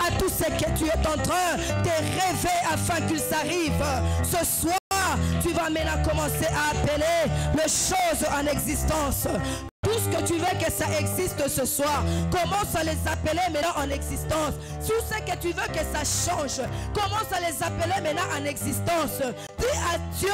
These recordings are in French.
à tout ce que tu es en train de rêver afin qu'ils arrivent. Ce soir, tu vas maintenant commencer à appeler les choses en existence. Tout ce que tu veux que ça existe ce soir, commence à les appeler maintenant en existence. Tout ce que tu veux que ça change, commence à les appeler maintenant en existence. Dis à Dieu,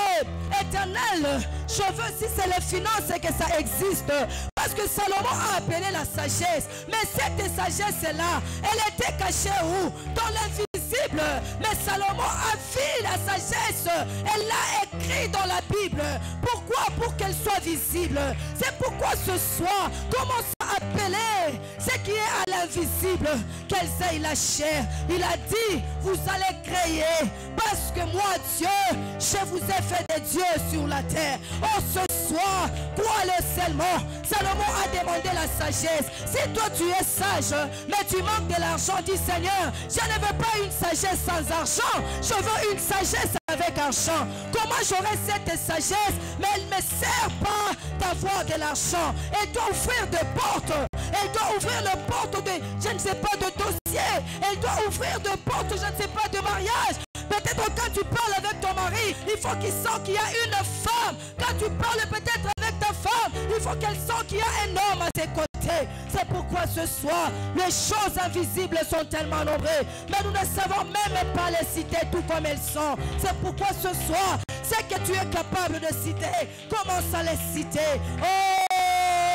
Éternel, je veux, si c'est les finances que ça existe. Parce que Salomon a appelé la sagesse. Mais cette sagesse-là, elle était cachée où? Dans l'invisible. Mais Salomon a vu la sagesse. Elle l'a écrit dans la Bible. Pourquoi? Pour qu'elle soit visible. C'est pourquoi ce soir, commence à appeler ce qui est à l'invisible, qu'elles aient la chair. Il a dit, vous allez créer. Parce que moi, Dieu, je vous ai fait des dieux sur la terre. Oh, ce soir, crois-le seulement. Salomon a demandé la sagesse. Si toi tu es sage, mais tu manques de l'argent, dis Seigneur, je ne veux pas une sagesse sans argent. Je veux une sagesse avec argent. Comment j'aurai cette sagesse? Mais elle ne me sert pas d'avoir de l'argent. Elle doit ouvrir des portes. Elle doit ouvrir les portes de, je ne sais pas, de dossier. Elle doit ouvrir des portes, je ne sais pas, de mariage. Peut-être quand tu parles avec ton mari, il faut qu'il sente qu'il y a une femme. Quand tu parles peut-être avec ta femme, il faut qu'elle sente qu'il y a un homme à ses côtés. C'est pourquoi ce soir, les choses invisibles sont tellement nombreuses. Mais nous ne savons même pas les citer tout comme elles sont. C'est pourquoi ce soir, ce que tu es capable de citer, commence à les citer. Oh!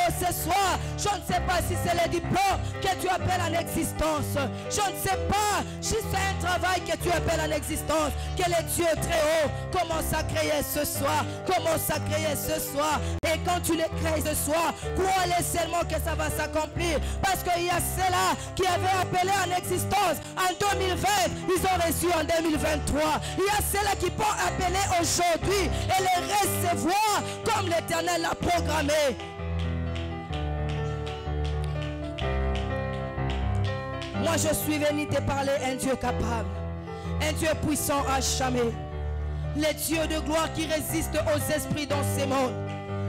Ce soir, je ne sais pas si c'est le diplôme que tu appelles en existence. Je ne sais pas si c'est un travail que tu appelles en existence. Que les dieux très haut commence à créer ce soir. Commence à créer ce soir. Et quand tu les crées ce soir, crois-les seulement que ça va s'accomplir. Parce qu'il y a ceux-là qui avaient appelé en existence en 2020. Ils ont reçu en 2023. Il y a ceux-là qui peuvent appeler aujourd'hui et les recevoir comme l'Éternel l'a programmé. Moi je suis venu te parler un Dieu capable, un Dieu puissant à jamais, les dieux de gloire qui résistent aux esprits dans ces mondes,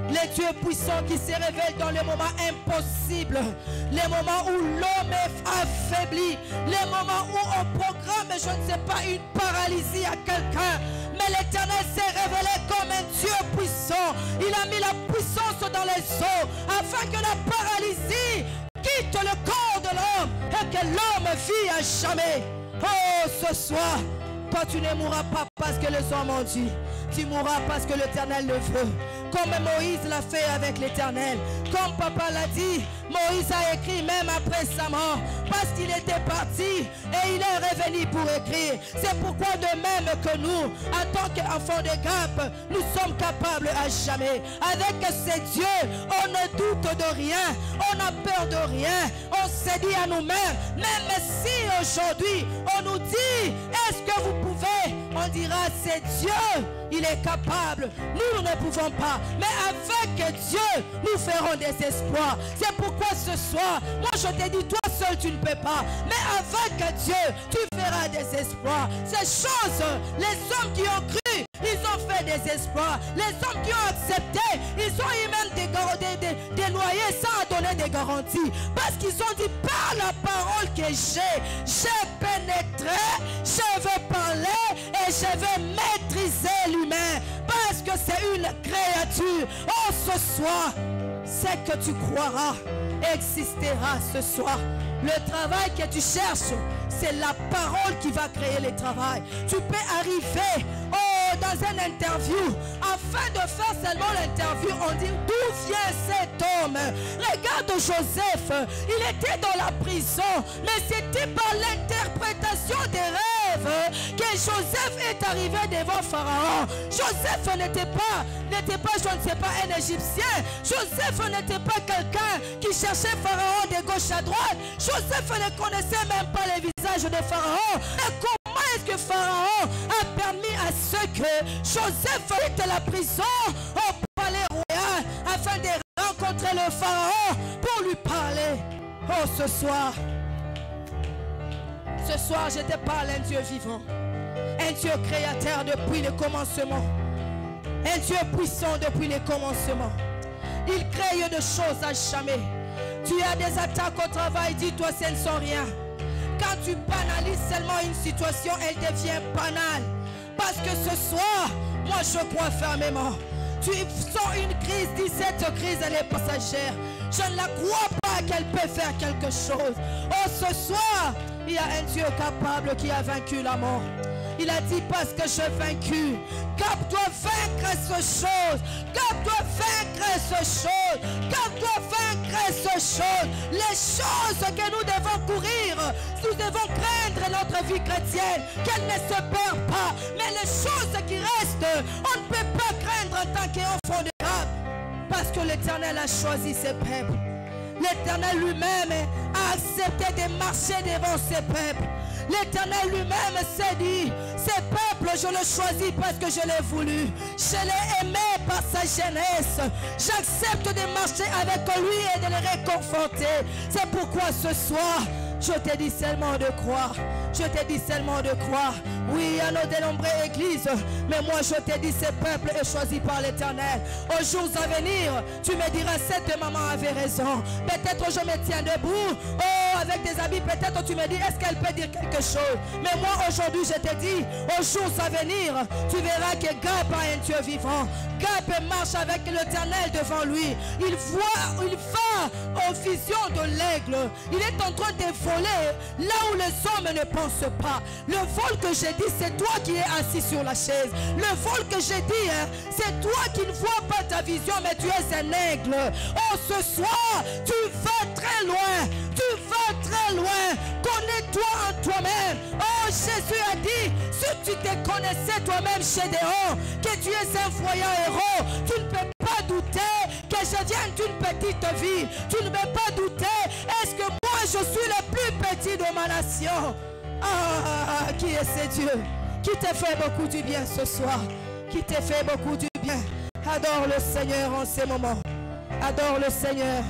les dieux puissants qui se révèlent dans les moments impossibles, les moments où l'homme est affaibli, les moments où on programme, je ne sais pas, une paralysie à quelqu'un. Mais l'Éternel s'est révélé comme un Dieu puissant. Il a mis la puissance dans les eaux afin que la paralysie quitte le corps de l'homme et que l'homme vit à jamais. Oh, ce soir, toi tu ne mourras pas parce que les hommes ont dit. Tu mourras parce que l'Éternel le veut. Comme Moïse l'a fait avec l'Éternel. Comme papa l'a dit, Moïse a écrit même après sa mort. Parce qu'il était parti et il est revenu pour écrire. C'est pourquoi de même que nous, en tant qu'enfants de Gap, nous sommes capables à jamais. Avec ces dieux, on ne doute de rien. On n'a peur de rien. On se dit à nous-mêmes, même si aujourd'hui on nous dit, est-ce que vous pouvez? On dira, c'est Dieu. Il est capable. Nous ne pouvons pas. Mais avec Dieu, nous ferons des espoirs. C'est pourquoi ce soir, moi je te dis, toi seul tu ne peux pas. Mais avec Dieu, tu feras des espoirs. Ces choses, les hommes qui ont cru, ils ont fait des espoirs. Les hommes qui ont accepté, ils ont eu même des loyers sans donner des garanties. Parce qu'ils ont dit, par la parole que j'ai pénétré, je vais parler et je vais maîtriser l'humain. Parce que c'est une créature. Oh, ce soir, ce que tu croiras existera ce soir. Le travail que tu cherches, c'est la parole qui va créer le travail. Tu peux arriver dans une interview, afin de faire seulement l'interview, on dit d'où vient cet homme. Regarde Joseph, il était dans la prison, mais c'était par l'interprétation des rêves que Joseph est arrivé devant Pharaon. Joseph n'était pas, je ne sais pas, un Égyptien. Joseph n'était pas quelqu'un qui cherchait Pharaon de gauche à droite. Joseph ne connaissait même pas le visage de Pharaon. Et comment est-ce que Pharaon a permis à ceux que Joseph quitte la prison au palais royal afin de rencontrer le Pharaon pour lui parler? Oh, ce soir, je te parle un Dieu vivant, un Dieu créateur depuis le commencement, un Dieu puissant depuis le commencement. Il crée des choses à jamais. Tu as des attaques au travail, dis-toi, ce ne sont rien. Quand tu banalises seulement une situation, elle devient banale. Parce que ce soir, moi je crois fermement. Tu sens une crise, dis cette crise elle est passagère. Je ne la crois pas qu'elle peut faire quelque chose. Oh, ce soir, il y a un Dieu capable qui a vaincu la mort. Il a dit parce que j'ai vaincu. Cap doit vaincre ce chose. Cap doit vaincre ce chose. Cap doit vaincre ce chose. Les choses que nous devons courir, nous devons craindre notre vie chrétienne, qu'elle ne se perd pas. Mais les choses qui restent, on ne peut pas craindre en tant qu'enfant de Cap. Parce que l'Éternel a choisi ses peuples. L'Éternel lui-même a accepté de marcher devant ses peuples. L'Éternel lui-même s'est dit, ces peuples, je le choisis parce que je l'ai voulu. Je l'ai aimé par sa jeunesse. J'accepte de marcher avec lui et de le réconforter. C'est pourquoi ce soir, je te dis seulement de croire. Je te dis seulement de croire. Oui, il y a nos dénombrées églises, mais moi je te dis, ce peuple est choisi par l'Éternel. Aux jours à venir, tu me diras, cette maman avait raison. Peut-être je me tiens debout. Oh, avec des habits, peut-être tu me dis, est-ce qu'elle peut dire quelque chose? Mais moi aujourd'hui, je te dis, aux jours à venir, tu verras que Gap a un Dieu vivant. Gap marche avec l'Éternel devant lui. Il va aux visions de l'aigle. Il est en train de voler là où les hommes ne pensent pas. Le vol que j'ai dit, c'est toi qui es assis sur la chaise. Le vol que j'ai dit, c'est toi qui ne vois pas ta vision, mais tu es un aigle. Oh, ce soir, tu vas très loin. Tu vas très loin. Connais-toi en toi-même. Oh, Jésus a dit, si tu te connaissais toi-même chez Déon, que tu es un voyant héros, tu ne peux pas douter que je vienne d'une petite vie. Tu ne peux pas douter. Est-ce que moi, je suis le plus petit de ma nation? Ah, qui est ce Dieu qui te fait beaucoup du bien ce soir, qui te fait beaucoup du bien? Adore le Seigneur en ces moments. Adore le Seigneur.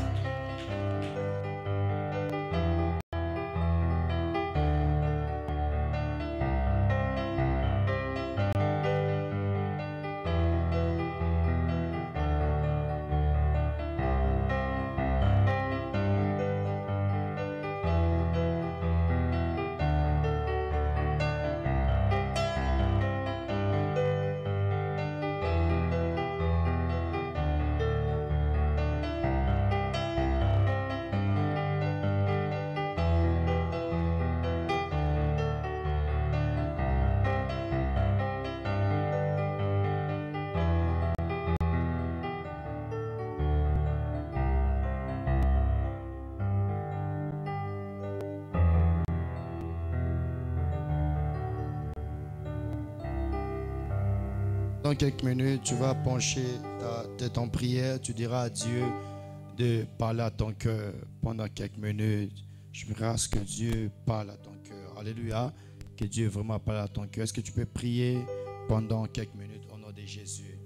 Dans quelques minutes, tu vas pencher ta tête en prière. Tu diras à Dieu de parler à ton cœur pendant quelques minutes. Je verrai ce que Dieu parle à ton cœur. Alléluia. Que Dieu vraiment parle à ton cœur. Est-ce que tu peux prier pendant quelques minutes au nom de Jésus?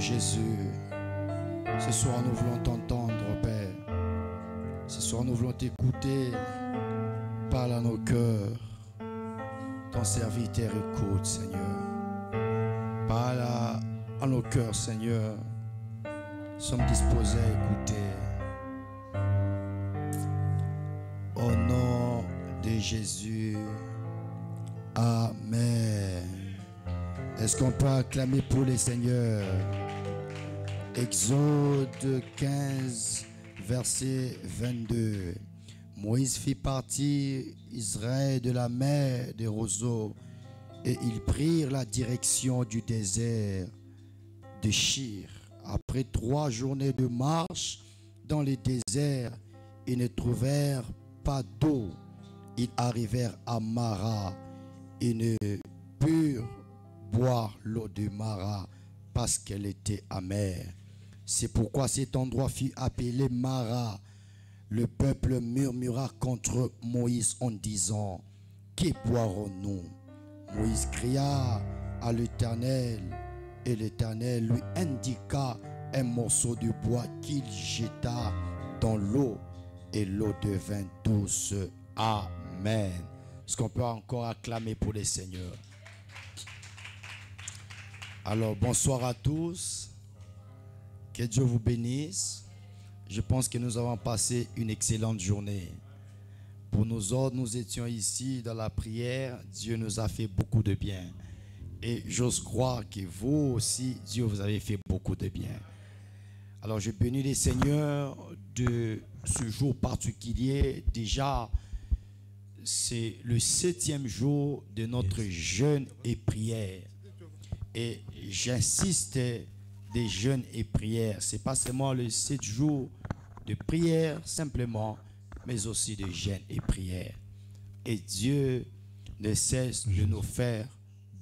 Jésus. Ce soir, nous voulons t'entendre, Père. Ce soir, nous voulons t'écouter. Parle à nos cœurs. Ton serviteur écoute, Seigneur. Parle à nos cœurs, Seigneur. Nous sommes disposés à écouter. Au nom de Jésus. Amen. Est-ce qu'on peut acclamer pour les seigneurs? Exode 15, verset 22. Moïse fit partir Israël de la mer des roseaux et ils prirent la direction du désert de Shir. Après 3 journées de marche dans le désert, ils ne trouvèrent pas d'eau. Ils arrivèrent à Mara. Ils ne purent boire l'eau de Mara parce qu'elle était amère. C'est pourquoi cet endroit fut appelé Mara. Le peuple murmura contre Moïse en disant: que boirons-nous? Moïse cria à l'Éternel et l'Éternel lui indiqua un morceau de bois qu'il jeta dans l'eau et l'eau devint douce. Amen. Est-ce qu'on peut encore acclamer pour les seigneurs? Alors, bonsoir à tous. Que Dieu vous bénisse. Je pense que nous avons passé une excellente journée. Pour nous autres, nous étions ici dans la prière. Dieu nous a fait beaucoup de bien. Et j'ose croire que vous aussi, Dieu vous avez fait beaucoup de bien. Alors, je bénis les seigneurs de ce jour particulier. Déjà, c'est le 7e jour de notre jeûne et prière. Et j'insiste, des jeûnes et prières. Ce n'est pas seulement le 7 jours de prière simplement, mais aussi de jeûne et prière. Et Dieu ne cesse de nous faire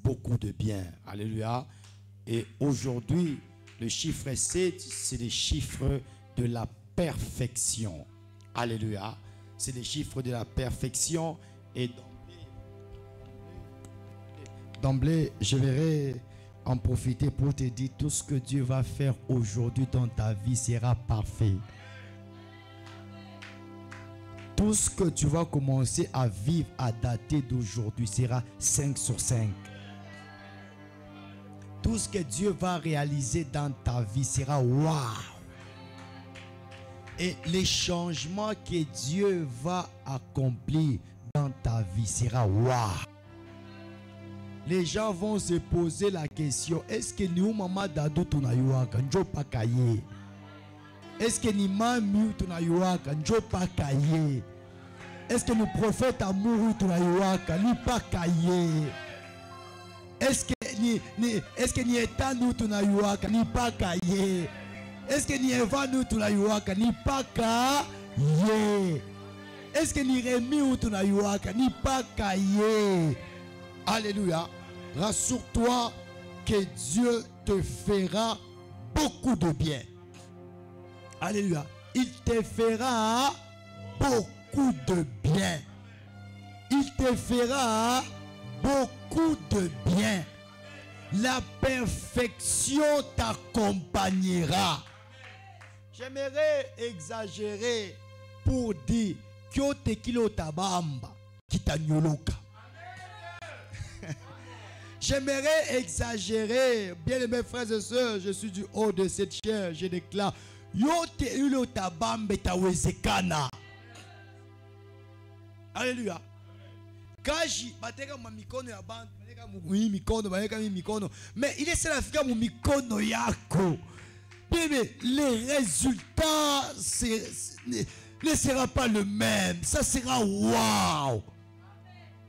beaucoup de bien. Alléluia. Et aujourd'hui, le chiffre 7, c'est le chiffre de la perfection. Alléluia. C'est le chiffre de la perfection. Et d'emblée, je verrai en profiter pour te dire tout ce que Dieu va faire aujourd'hui dans ta vie sera parfait. Tout ce que tu vas commencer à vivre à dater d'aujourd'hui sera 5 sur 5. Tout ce que Dieu va réaliser dans ta vie sera waouh. Et les changements que Dieu va accomplir dans ta vie sera waouh. Les gens vont se poser la question: est-ce que nous maman dado tunayuaka njo pakaye? Est-ce que ni mami tunayuaka njo pakaye? Est-ce que nous prophètes amour tunayuaka ni pakaye? Est-ce que ni état nous tunayuaka ni pakaye? Est-ce que ni eva nous tunayuaka ni pakaye? Est-ce que ni remi tunayuaka ni pakaye? Alléluia. Rassure-toi que Dieu te fera beaucoup de bien. Alléluia. Il te fera beaucoup de bien. Il te fera beaucoup de bien. La perfection t'accompagnera. J'aimerais exagérer pour dire que kilo tabamba kitanyoloka. J'aimerais exagérer, bien mes frères et sœurs, je suis du haut de cette chair, je déclare, yote ulo tabambe tawezekana. Alléluia. Kaji bateka mamikono ya bantu, bateka mikono, bateka mikono, mais il est salafika mu mikono yako. Bébé, les résultats ne sera pas le même, ça sera waouh.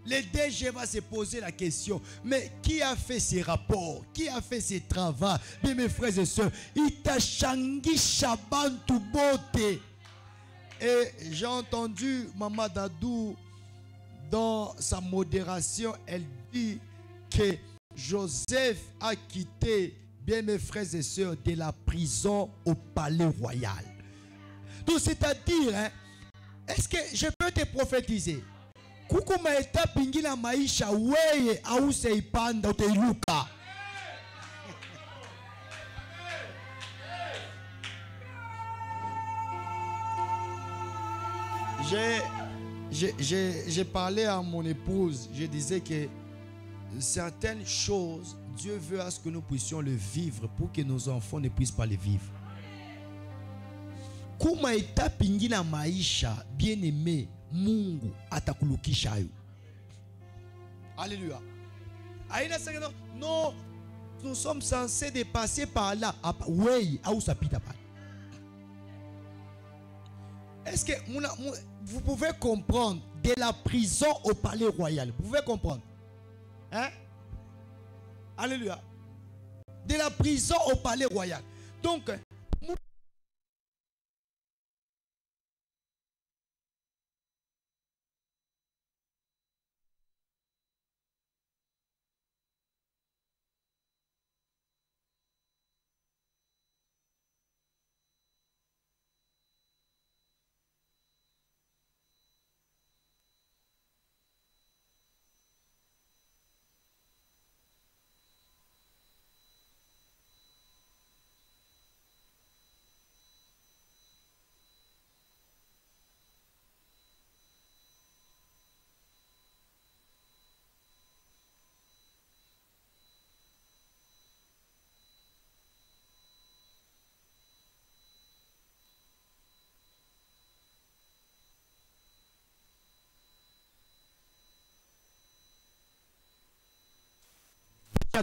Le DG va se poser la question: mais qui a fait ces rapports? Qui a fait ces travaux? Bien mes frères et sœurs, Itachangi Shabantu Bote. Et j'ai entendu Maman Dadou dans sa modération, elle dit que Joseph a quitté, bien mes frères et sœurs, de la prison au palais royal. Donc c'est-à-dire, hein, est-ce que je peux te prophétiser? Kukuma étape ingina maisha weye au seipanda utailuka. J'ai parlé à mon épouse, je disais que certaines choses, Dieu veut à ce que nous puissions le vivre pour que nos enfants ne puissent pas le vivre. Kuma étape ingine maisha bien-aimé, Mungu atakulukisha hayo. Alléluia. Non, nous sommes censés de passer par là. Oui, où ça pita pas. Est-ce que vous pouvez comprendre de la prison au palais royal? Vous pouvez comprendre? Hein? Alléluia. De la prison au palais royal. Donc,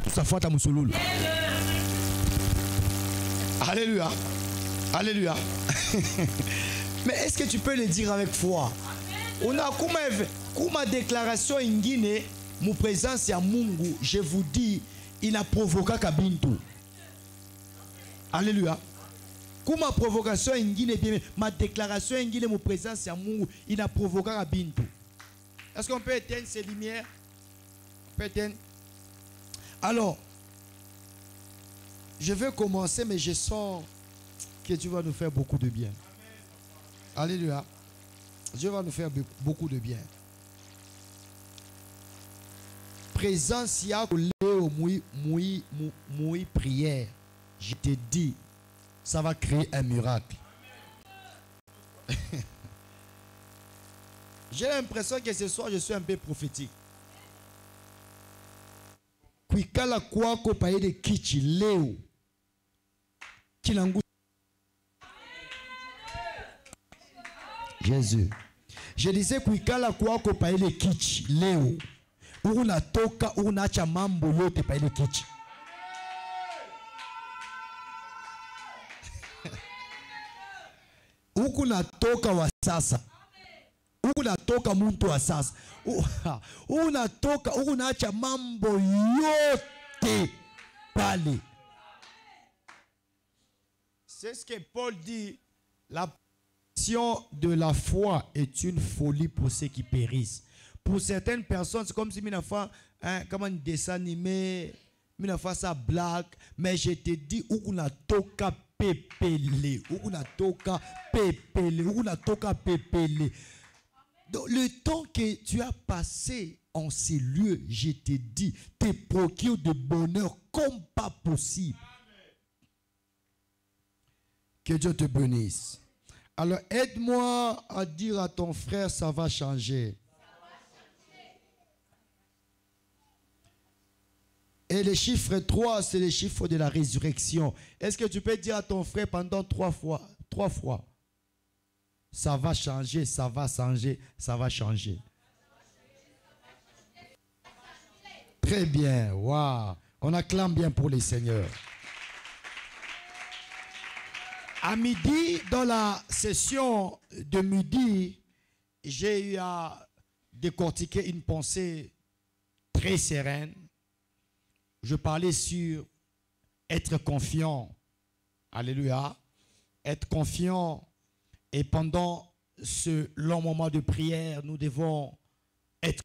tout ça faut à Moussolou. Alléluia. Alléluia. Mais est-ce que tu peux le dire avec foi? On a comme déclaration ingine, mon présence à Mungu, je vous dis, il a provoqué Kabintu. Alléluia. Comme ma provocation ingine, ma déclaration ingine, mon présence à Mungu, il a provoqué Kabintu. Est-ce qu'on peut éteindre ces lumières? On peut éteindre. Alors, je vais commencer, mais je sens que Dieu va nous faire beaucoup de bien. Alléluia. Dieu va nous faire beaucoup de bien. Présence, il y a prière. Je te dis, ça va créer un miracle. J'ai l'impression que ce soir, je suis un peu prophétique. Kuikala kwako paede kichi leo kinangu Jésus. Je disais kuikala kwako paede kichi leo unatoka unaacha mambo yote paede kichi. Huku natoka wa sasa. Unatoka muntu wa sasa. Unatoka unaacha mambo yote pale. C'est ce que Paul dit. La passion de la foi est une folie pour ceux qui périssent. Pour certaines personnes, c'est comme si Minafa, comme un dessin animé, Minafa ça blague. Mais je te dis, unatoka pepele. Unatoka pepele. Unatoka pepele. Donc, le temps que tu as passé en ces lieux, je te dis, te procure de bonheur comme pas possible. Que Dieu te bénisse. Alors, aide-moi à dire à ton frère, ça va changer. Et le chiffre 3, c'est le chiffre de la résurrection. Est-ce que tu peux dire à ton frère pendant 3 fois? Ça va changer, ça va changer, ça va changer. Très bien, waouh. On acclame bien pour les seigneurs. À midi, dans la session de midi, j'ai eu à décortiquer une pensée très sereine. Je parlais sur être confiant. Alléluia. Être confiant. Et pendant ce long moment de prière, nous devons être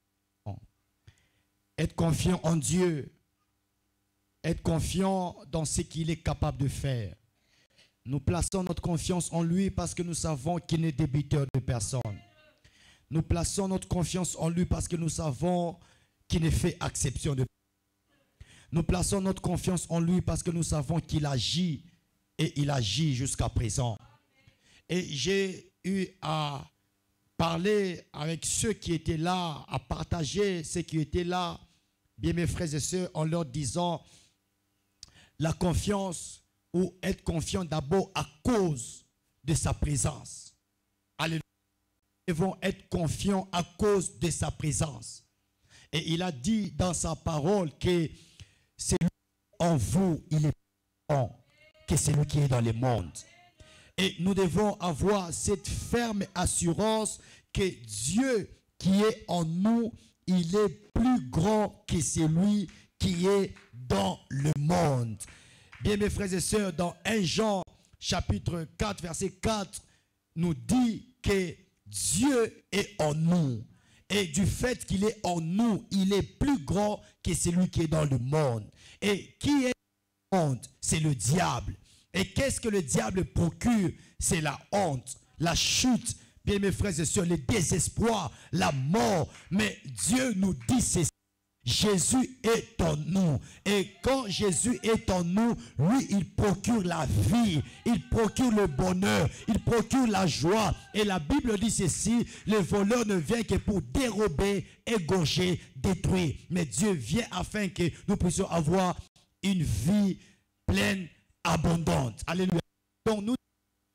confiants en Dieu, être confiants dans ce qu'il est capable de faire. Nous plaçons notre confiance en lui parce que nous savons qu'il n'est débiteur de personne. Nous plaçons notre confiance en lui parce que nous savons qu'il ne fait exception de personne. Nous plaçons notre confiance en lui parce que nous savons qu'il agit et il agit jusqu'à présent. Et j'ai eu à parler avec ceux qui étaient là, à partager ceux qui étaient là, bien mes frères et sœurs, en leur disant la confiance ou être confiant d'abord à cause de sa présence. Alléluia. Nous devons être confiants à cause de sa présence. Et il a dit dans sa parole que c'est lui en vous, il est plus grand que celui qui est dans le monde. Et nous devons avoir cette ferme assurance que Dieu qui est en nous, il est plus grand que celui qui est dans le monde. Bien mes frères et sœurs, dans 1 Jean chapitre 4 verset 4 nous dit que Dieu est en nous. Et du fait qu'il est en nous, il est plus grand que celui qui est dans le monde. Et qui est dans le monde? C'est le diable. Et qu'est-ce que le diable procure? C'est la honte, la chute, bien mes frères et sœurs, le désespoir, la mort. Mais Dieu nous dit ceci. Jésus est en nous. Et quand Jésus est en nous, lui, il procure la vie, il procure le bonheur, il procure la joie. Et la Bible dit ceci, le voleur ne vient que pour dérober, égorger, détruire. Mais Dieu vient afin que nous puissions avoir une vie pleine, abondante. Alléluia. Donc nous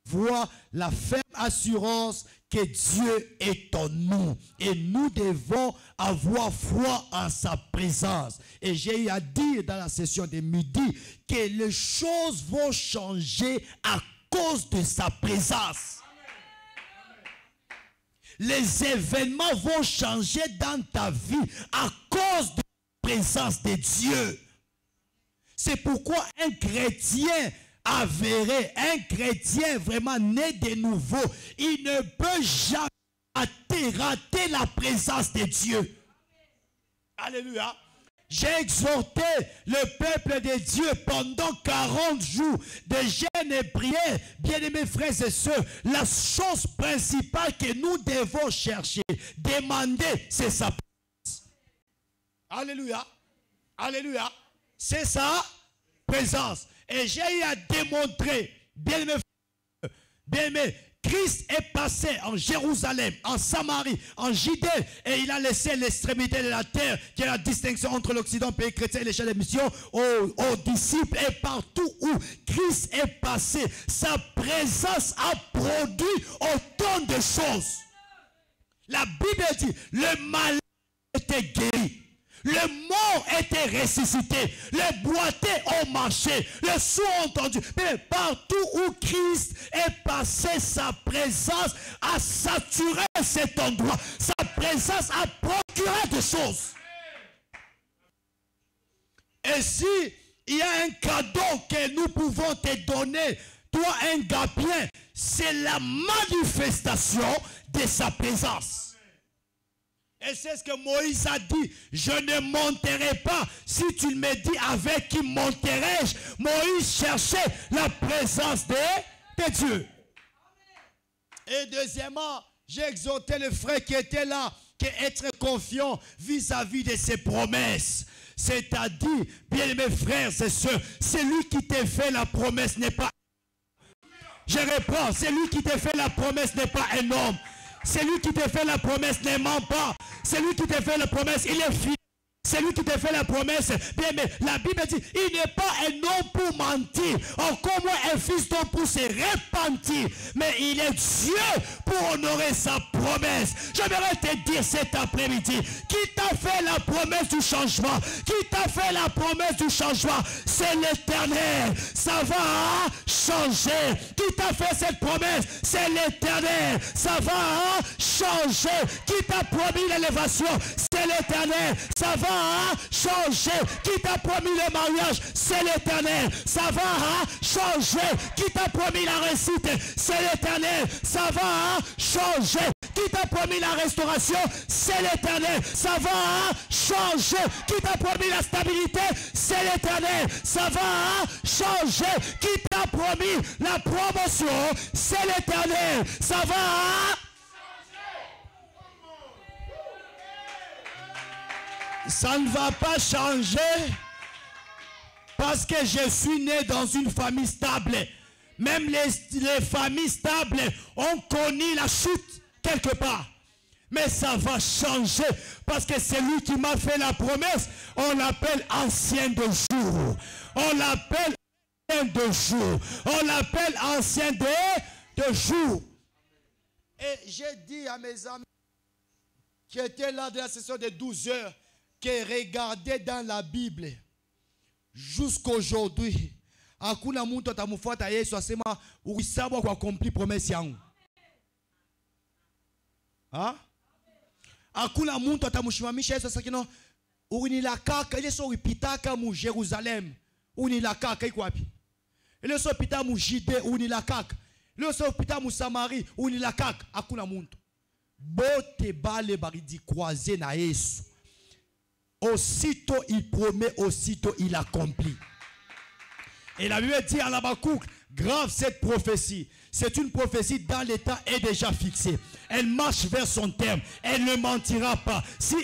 voir la ferme assurance que Dieu est en nous. Et nous devons avoir foi en sa présence. Et j'ai eu à dire dans la session de midi que les choses vont changer à cause de sa présence. Les événements vont changer dans ta vie à cause de la présence de Dieu. C'est pourquoi un chrétien avéré, un chrétien vraiment né de nouveau, il ne peut jamais rater la présence de Dieu. Alléluia. J'ai exhorté le peuple de Dieu pendant 40 jours de jeûne et prière. Bien-aimés frères et sœurs, la chose principale que nous devons chercher, demander, c'est sa présence. Alléluia. Alléluia. C'est sa présence. Et j'ai eu à démontrer, bien-aimé, Christ est passé en Jérusalem, en Samarie, en Judée, et il a laissé l'extrémité de la terre, qui est la distinction entre l'Occident, pays chrétien et l'échelle de mission, aux disciples, et partout où Christ est passé, sa présence a produit autant de choses. La Bible dit, le malade était guéri. Le mort était ressuscité, les boiteux ont marché, les sourds ont entendu. Mais partout où Christ est passé, sa présence a saturé cet endroit. Sa présence a procuré des choses. Et si il y a un cadeau que nous pouvons te donner, toi un Gabien, c'est la manifestation de sa présence. Et c'est ce que Moïse a dit. Je ne monterai pas. Si tu me dis avec qui monterai-je? Moïse cherchait la présence de Dieu. Et deuxièmement, j'ai exhorté le frère qui était là, qu'être confiant vis-à-vis de ses promesses. C'est-à-dire, bien mes frères et sœurs, celui qui t'a fait la promesse n'est pas... Je reprends, celui qui t'a fait la promesse n'est pas un homme. Celui qui te fait la promesse ne ment pas. Celui qui te fait la promesse, il est fidèle. Celui qui te fait la promesse, bien, mais la Bible dit, il n'est pas un homme pour mentir, encore moins un fils d'homme pour se repentir, mais il est Dieu pour honorer sa promesse. J'aimerais te dire cet après-midi, qui t'a fait la promesse du changement, qui t'a fait la promesse du changement, c'est l'Éternel. Ça va changer. Qui t'a fait cette promesse, c'est l'Éternel. Ça va changer. Qui t'a promis l'élévation, c'est l'Éternel. Ça va changer. Qui t'a promis le mariage, c'est l'Éternel. Ça va changer. Qui t'a promis la réussite, c'est l'Éternel. Ça va changer. Qui t'a promis la restauration, c'est l'Éternel. Ça va changer. Qui t'a promis la stabilité, c'est l'Éternel. Ça va changer. Qui t'a promis la promotion, c'est l'Éternel. Ça va. Ça ne va pas changer parce que je suis né dans une famille stable. Même les familles stables ont connu la chute quelque part. Mais ça va changer parce que c'est lui qui m'a fait la promesse. On l'appelle ancien de jour. On l'appelle ancien de jour. On l'appelle ancien de jour. Et j'ai dit à mes amis qui étaient là de la session de 12 heures, qui regardaient dans la Bible jusqu'aujourd'hui. Hakuna muntu atamufuata Yesu asema uisabwa kwa accompli promesse yangu. Ah? Hakuna muntu atamushimamisha Yesu asakino unilakaka ile so upitaka mu Jerusalem. Unilakaka iko wapi? Ile so pita mu Jide unilakaka. Ile so pita mu Samarie unilakaka. Hakuna muntu. Bote bale baridi croisé na Yesu. Aussitôt il promet, aussitôt il accomplit. Et la Bible dit à Habakkuk, grave cette prophétie. C'est une prophétie dans l'état est déjà fixée. Elle marche vers son terme. Elle ne mentira pas. Si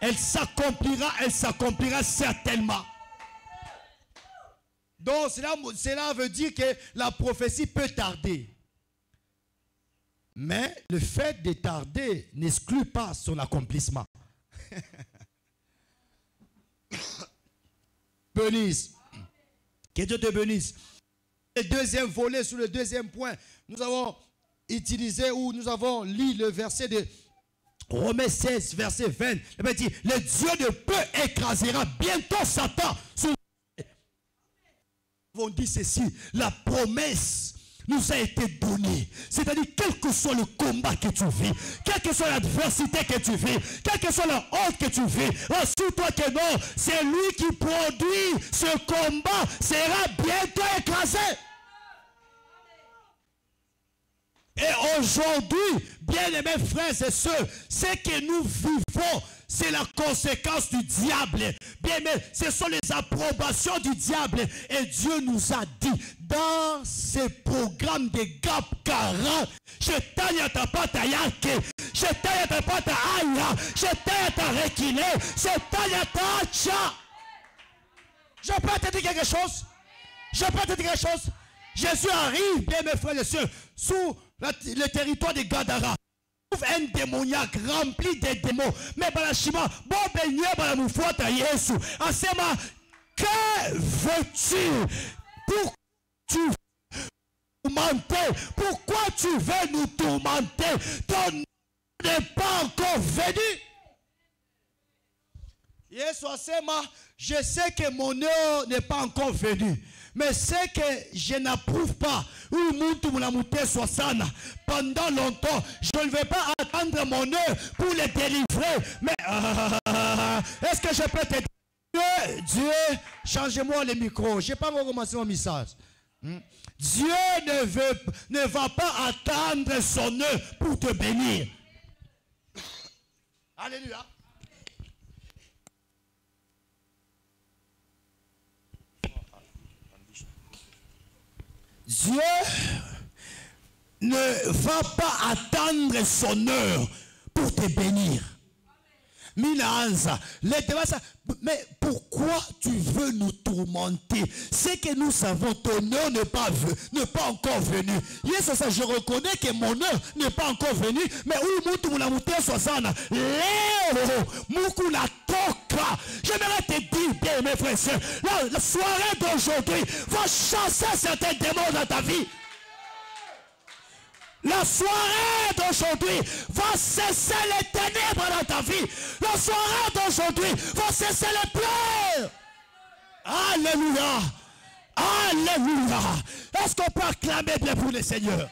elle s'accomplira certainement. Donc cela veut dire que la prophétie peut tarder. Mais le fait de tarder n'exclut pas son accomplissement. Bénisse. Que Dieu te bénisse. Le deuxième volet, sur le deuxième point, nous avons utilisé ou nous avons lu le verset de Romains 16, verset 20. Il dit, le Dieu de peu écrasera bientôt Satan. Nous avons dit ceci, la promesse nous a été donnée. C'est-à-dire, quel que soit le combat que tu vis, quelle que soit l'adversité que tu vis, quelle que soit la honte que tu vis, rassure-toi que non, c'est lui qui produit ce combat, sera bientôt écrasé. Et aujourd'hui, bien-aimés frères et sœurs, ce que nous vivons, c'est la conséquence du diable. Bien, mais ce sont les approbations du diable. Et Dieu nous a dit, dans ce programme de GAP 40, je taille à ta pâte à yake, je taille à ta pâte à aïa, je taille à ta requilé, je taille à ta tcha. Je peux te dire quelque chose? Je peux te dire quelque chose? Jésus arrive, bien mes frères et sœurs, sous le territoire de Gadara. Un démoniaque rempli de démons. Mais balashima, bon beignet balamufouata Yesu. Asema, que veux-tu? Pourquoi tu veux tourmenter? Pourquoi tu veux nous tourmenter? Ton nom n'est pas encore venu. Yesu asema, je sais que mon heure n'est pas encore venue. Mais c'est que je n'approuve pas. Pendant longtemps, je ne vais pas attendre mon heure pour les délivrer. Mais est-ce que je peux te dire, Dieu, changez-moi le micro. Je n'ai pas encore commencé mon message. Dieu ne va pas attendre son heure pour te bénir. Alléluia. Dieu ne va pas attendre son heure pour te bénir. Minaanza, mais pourquoi tu veux nous tourmenter? C'est que nous savons ton heure n'est pas encore venu. Yes, ça, je reconnais que mon heure n'est pas encore venu, mais où mutu mulamuté sosana, Léo, mukula toka. J'aimerais te dire, bien mes frères et sœurs, la soirée d'aujourd'hui va chasser certains démons dans ta vie. La soirée d'aujourd'hui va cesser les ténèbres dans ta vie. La soirée d'aujourd'hui va cesser les pleurs. Alléluia. Alléluia. Est-ce qu'on peut acclamer bien pour le Seigneur?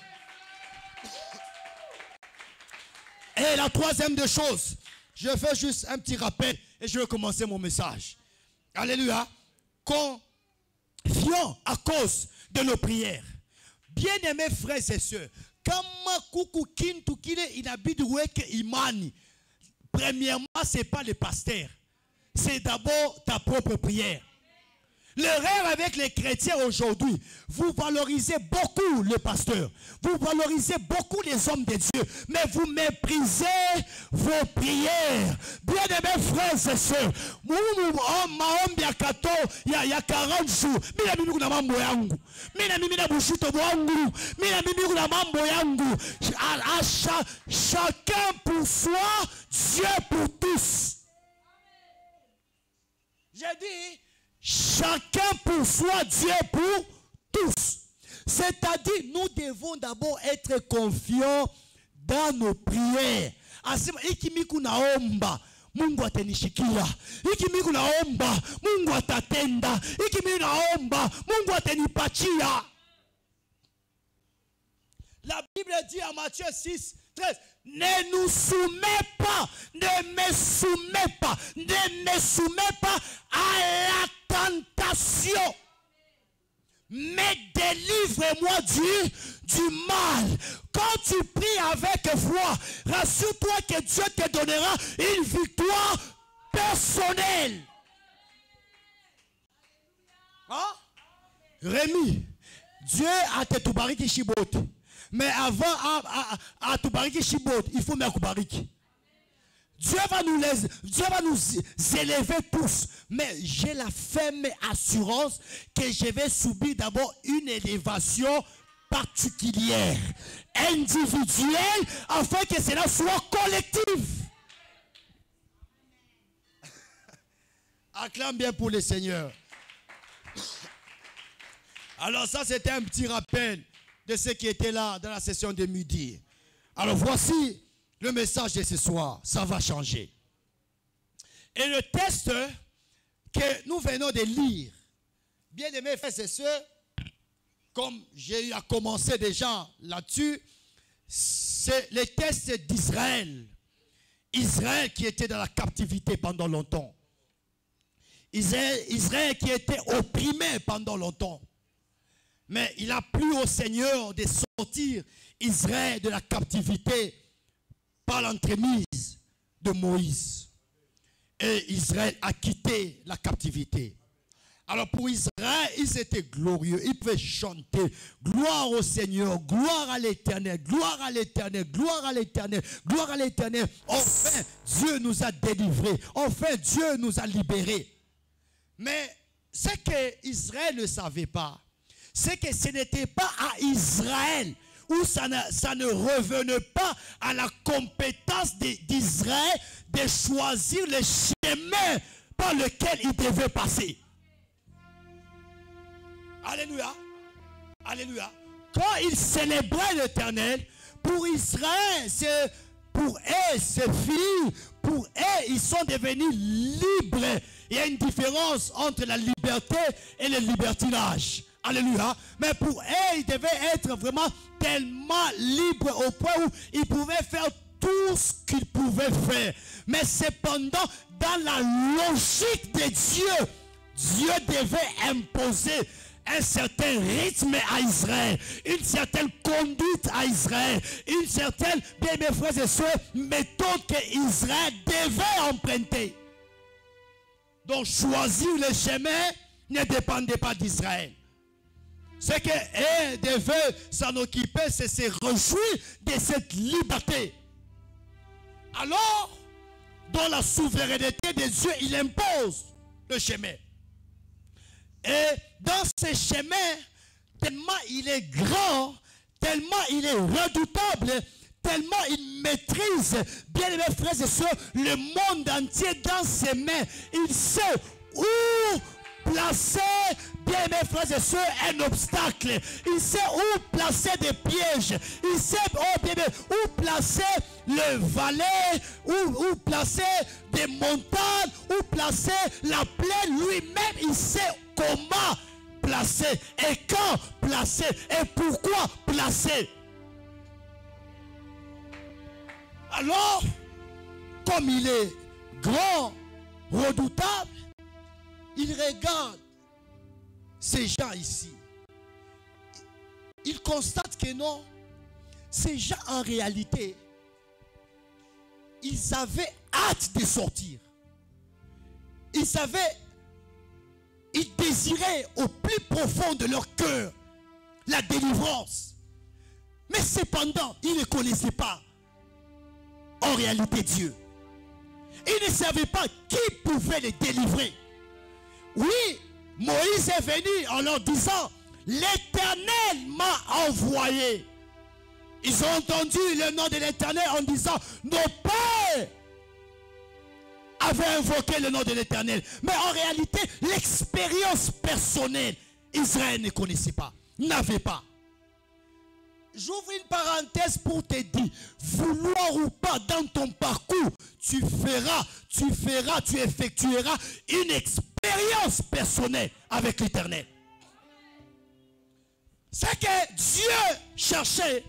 Et la troisième des choses, je fais juste un petit rappel et je vais commencer mon message. Alléluia. Confions à cause de nos prières. Bien-aimés frères et sœurs, kama kuku kintu kile inabidi weke imani. Premièrement, ce n'est pas le pasteur. C'est d'abord ta propre prière. L'erreur avec les chrétiens aujourd'hui, vous valorisez beaucoup le pasteur, vous valorisez beaucoup les hommes de Dieu, mais vous méprisez vos prières. Bien-aimés frères et sœurs, maombi ya 40 jours, mina mimi kuna mambo yangu, mina mimi na bushito wangu, mina mimi kuna mambo yangu. Chacun pour soi, Dieu pour tous. J'ai dit, chacun pour soi, Dieu pour tous. C'est-à-dire, nous devons d'abord être confiants dans nos prières. Asema, ikimiku naomba, Mungu atanishikia. Ikimiku naomba, Mungu atatenda. Ikimiku naomba, Mungu atanipatia. La Bible dit à Matthieu 6, 13, ne nous soumets pas, ne me soumets pas, ne me soumets pas à la tentation. Mais délivre-moi du mal. Quand tu pries avec foi, rassure-toi que Dieu te donnera une victoire personnelle. Hein? Rémi, Dieu a te tubariki shibote. Mais avant à tubariki shibote, il faut m'akubariki. Dieu va nous élever tous. Mais j'ai la ferme assurance que je vais subir d'abord une élévation particulière, individuelle, afin que cela soit collectif. Acclame bien pour le Seigneur. Alors ça, c'était un petit rappel de ce qui était là dans la session de midi. Alors voici le message de ce soir, ça va changer. Et le texte que nous venons de lire, bien aimés frères et sœurs, comme j'ai eu à commencer déjà là-dessus, c'est le texte d'Israël. Israël qui était dans la captivité pendant longtemps. Israël qui était opprimé pendant longtemps. Mais il a plu au Seigneur de sortir Israël de la captivité par l'entremise de Moïse. Et Israël a quitté la captivité. Alors pour Israël, ils étaient glorieux. Ils pouvaient chanter gloire au Seigneur, gloire à l'Éternel, gloire à l'Éternel, gloire à l'Éternel, gloire à l'Éternel. Enfin, Dieu nous a délivrés. Enfin, Dieu nous a libérés. Mais ce que Israël ne savait pas, c'est que ce n'était pas à Israël, où ça ne revenait pas à la compétence d'Israël de choisir le chemin par lequel il devait passer. Alléluia. Alléluia. Quand ils célébraient l'Éternel, pour Israël, pour eux, c'est fini. Pour eux, ils sont devenus libres. Il y a une différence entre la liberté et le libertinage. Alléluia. Mais pour eux, ils devaient être vraiment tellement libres au point où ils pouvaient faire tout ce qu'ils pouvaient faire. Mais cependant, dans la logique de Dieu, Dieu devait imposer un certain rythme à Israël, une certaine conduite à Israël, une certaine, bien mes frères et sœurs, méthode que Israël devait emprunter. Donc choisir le chemin ne dépendait pas d'Israël. Ce qu'elle devait s'en occuper, c'est se réjouir de cette liberté. Alors, dans la souveraineté de Dieu, il impose le chemin. Et dans ce chemin, tellement il est grand, tellement il est redoutable, tellement il maîtrise, bien mes frères et sœurs, le monde entier dans ses mains. Il sait où placer, bien mes frères et sœurs, un obstacle. Il sait où placer des pièges. Il sait où placer le valet, où placer des montagnes, où placer la plaine. Lui-même, il sait comment placer et quand placer et pourquoi placer. Alors, comme il est grand, redoutable, il regarde ces gens ici. Il constate que non, ces gens en réalité, ils avaient hâte de sortir. Ils désiraient au plus profond de leur cœur la délivrance. Mais cependant, ils ne connaissaient pas en réalité Dieu. Ils ne savaient pas qui pouvait les délivrer. Oui, Moïse est venu en leur disant, l'Éternel m'a envoyé. Ils ont entendu le nom de l'Éternel en disant, nos pères avaient invoqué le nom de l'Éternel. Mais en réalité, l'expérience personnelle, Israël ne connaissait pas, n'avait pas. J'ouvre une parenthèse pour te dire, vouloir ou pas dans ton parcours, tu effectueras une expérience personnelle avec l'Éternel. Ce que Dieu cherchait,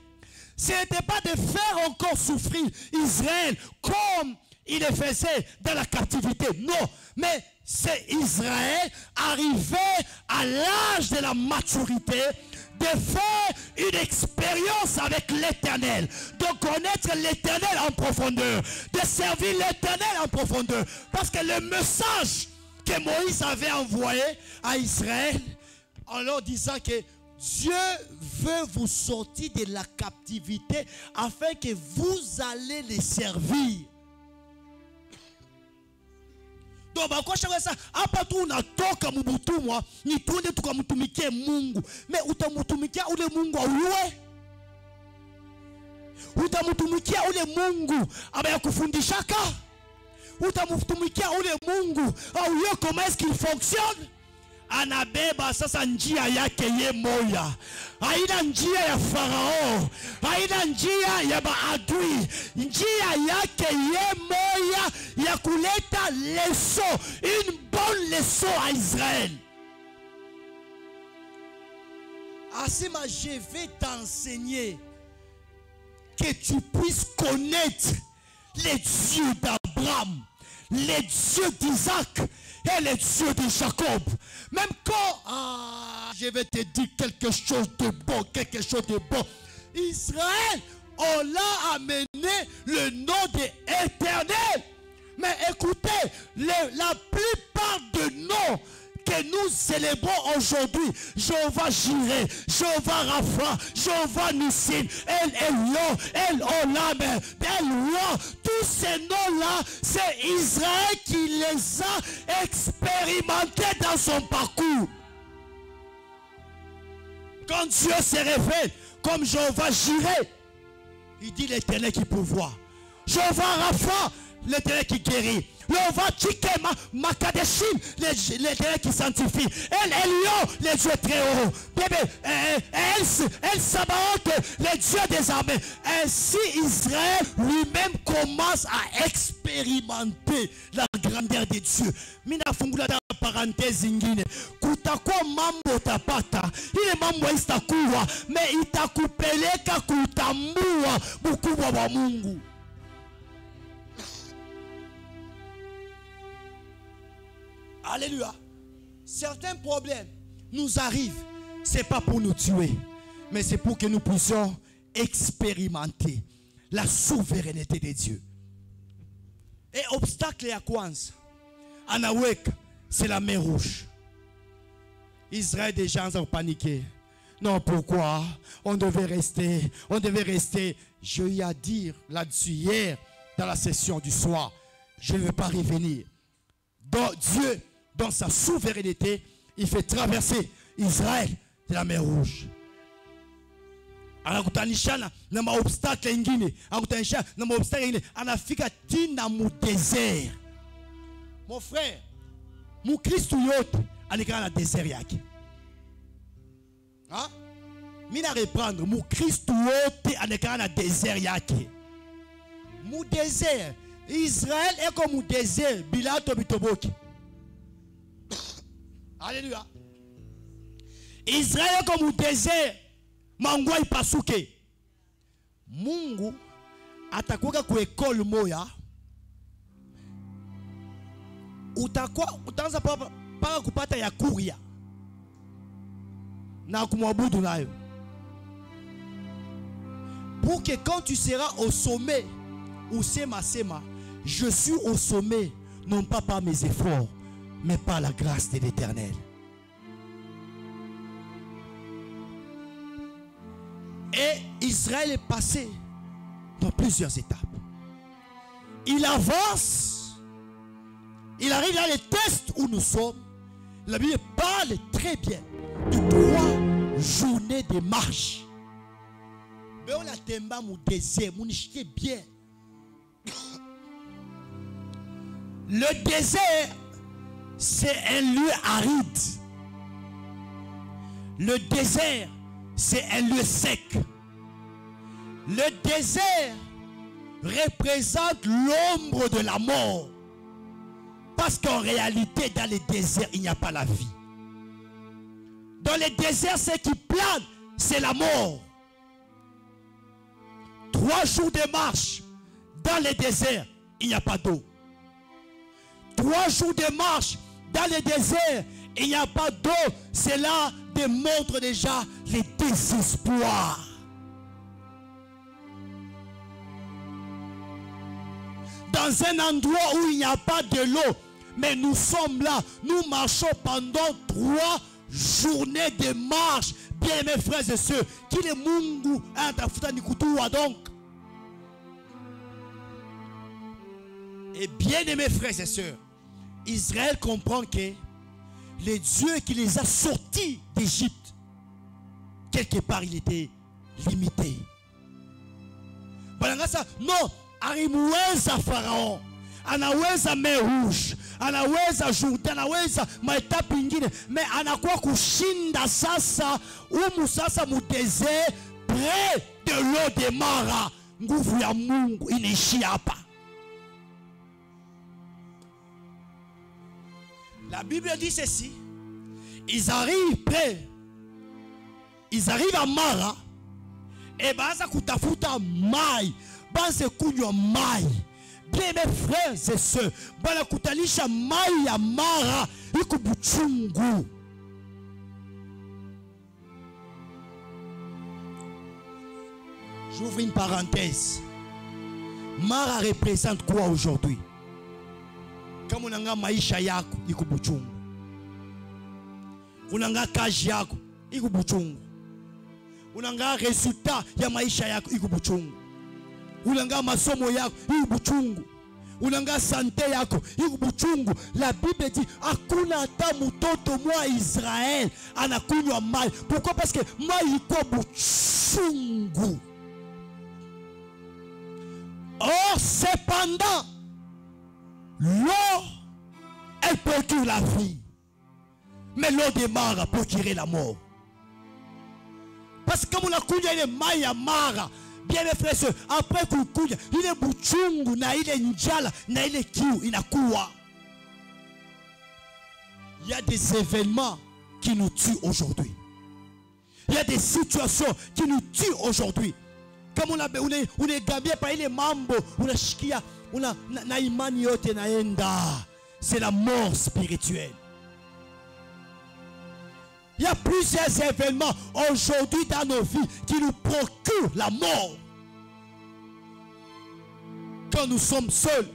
ce n'était pas de faire encore souffrir Israël comme il le faisait dans la captivité. Non, mais c'est Israël arrivé à l'âge de la maturité, de faire une expérience avec l'Éternel, de connaître l'Éternel en profondeur, de servir l'Éternel en profondeur. Parce que le message que Moïse avait envoyé à Israël, en leur disant que Dieu veut vous sortir de la captivité afin que vous allez les servir. Donc, hapa tu unatoka mubutumwa ni tuende tukamtumikie Mungu. Me utamtumikia ule Mungu auwe? Utamtumikia ule Mungu ambaye kufundishaka? Utamtumikia ule Mungu auwe comment est-ce qu'il fonctionne? Anabeba sasa njia yake ye moya. Haina njia ya Farao, haina njia ya maadui. Njia yake ye moya ya kuleta leçon, une bonne leçon à Israël. Asema, je vais t'enseigner que tu puisses connaître les dieux d'Abraham, les dieux d'Isaac et les dieux de Jacob. Même quand je vais te dire quelque chose de bon, quelque chose de bon. Israël, on l'a amené le nom de l'Éternel. Mais écoutez, la plupart de noms que nous célébrons aujourd'hui, Jéhovah Jireh, Jéhovah Rapha, Jéhovah Nissim, El Elyon, El Olam, El Roi, tous ces noms-là, c'est Israël qui les a expérimentés dans son parcours. Quand Dieu se révèle comme Jéhovah Jireh, il dit l'Éternel qui pourvoit. Jéhovah Rapha, l'Éternel qui guérit. Jéhovah Tchikema, Makadeshim, l'Éternel qui sanctifie. El Elyon, les dieux très hauts. Bébé, El Sabaoth, les dieux des armées. Ainsi Israël lui-même commence à expérimenter la grandeur de Dieu. Mina fungula da parenthèse ingine. Kutakuwa mambo tapata. Ile mambo istakuwa. Me itakupeleka kutambua ukubwa wa Mungu. Alléluia. Certains problèmes nous arrivent. Ce n'est pas pour nous tuer, mais c'est pour que nous puissions expérimenter la souveraineté de Dieu. Et obstacle à quoi? Anawek, c'est la mer rouge. Israël, des gens ont paniqué. Non, pourquoi? On devait rester. Je y ai dit là-dessus hier, dans la session du soir. Je ne veux pas revenir. Donc Dieu, dans sa souveraineté, il fait traverser Israël de la mer rouge. Anakutanishana na maobstacle ingine, anakutanishana na maobstacle ingine, anafika tina mu désert. Mon frère, mu Kristo yote alikana na désert yake. Hein? Mina reprendre, mu Kristo yote alikana na désert yake. Mu désert, Israël est comme mu désert, bilato bitoboki. Alléluia. Israël comme au désert, mangwa ipasuke. Mungu atakuwa ku école moya. Utaanza para kupata ya kuria. Na kumwabudu nayo. Pour que quand tu seras au sommet, ou sema, je suis au sommet, non pas par mes efforts, mais par la grâce de l'Éternel. Et Israël est passé dans plusieurs étapes. Il avance. Il arrive dans les tests où nous sommes. La Bible parle très bien de 3 journées de marche. Mais on a temba mon désert, mon bien. Le désert, c'est un lieu aride. Le désert, c'est un lieu sec. Le désert représente l'ombre de la mort. Parce qu'en réalité, dans les déserts, il n'y a pas la vie. Dans les déserts, ce qui plane, c'est la mort. 3 jours de marche dans les déserts, il n'y a pas d'eau. 3 jours de marche dans les déserts, il n'y a pas d'eau. Cela démontre déjà le désespoir. Dans un endroit où il n'y a pas de l'eau, mais nous sommes là, nous marchons pendant 3 journées de marche. Bien aimés frères et sœurs, qui est mungu atafuta nikutua donc. Et bien aimés frères et sœurs, Israël comprend que le Dieu qui les a sortis d'Égypte, quelque part il était limité. Non, arimweza Pharaon, anaweza mer rouge, anaweza Jourdain, anaweza maetapu ingine, mais anakuwa kushinda sasa sasa mu désert près de l'eau de Mara. Nguvu ya Mungu inaishia hapa. La Bible dit ceci. Ils arrivent près. Ils arrivent à Mara. Et baza kutafuta mai. Baza kunywa mai. Bien mes frères et sœurs. Bana kutalisha mai ya Mara. Iko buchungu. J'ouvre une parenthèse. Mara représente quoi aujourd'hui? Kama unanga maisha yako iko buchungu. Unanga kazi yako iko buchungu. Unanga resultat ya maisha yako iko buchungu. Unanga masomo yako iko buchungu. Unanga santé yako iko buchungu. La Bible dit hakuna hata mtoto mwa Israël anakunywa mai. Pourquoi? Parce que mai iko buchungu. Or cependant, l'eau, elle procure la vie. Mais l'eau de Mara procurer la mort. Parce que comme on a connu les Maya Mara, bien mes frères, après qu'on couille, il est bouchungu, il est njala, il est kiou, il a koua. Il y a des événements qui nous tuent aujourd'hui. Il y a des situations qui nous tuent aujourd'hui. Comme on est gabé par les mambo, on a shikia. C'est la mort spirituelle. Il y a plusieurs événements aujourd'hui dans nos vies qui nous procurent la mort. Quand nous sommes seuls,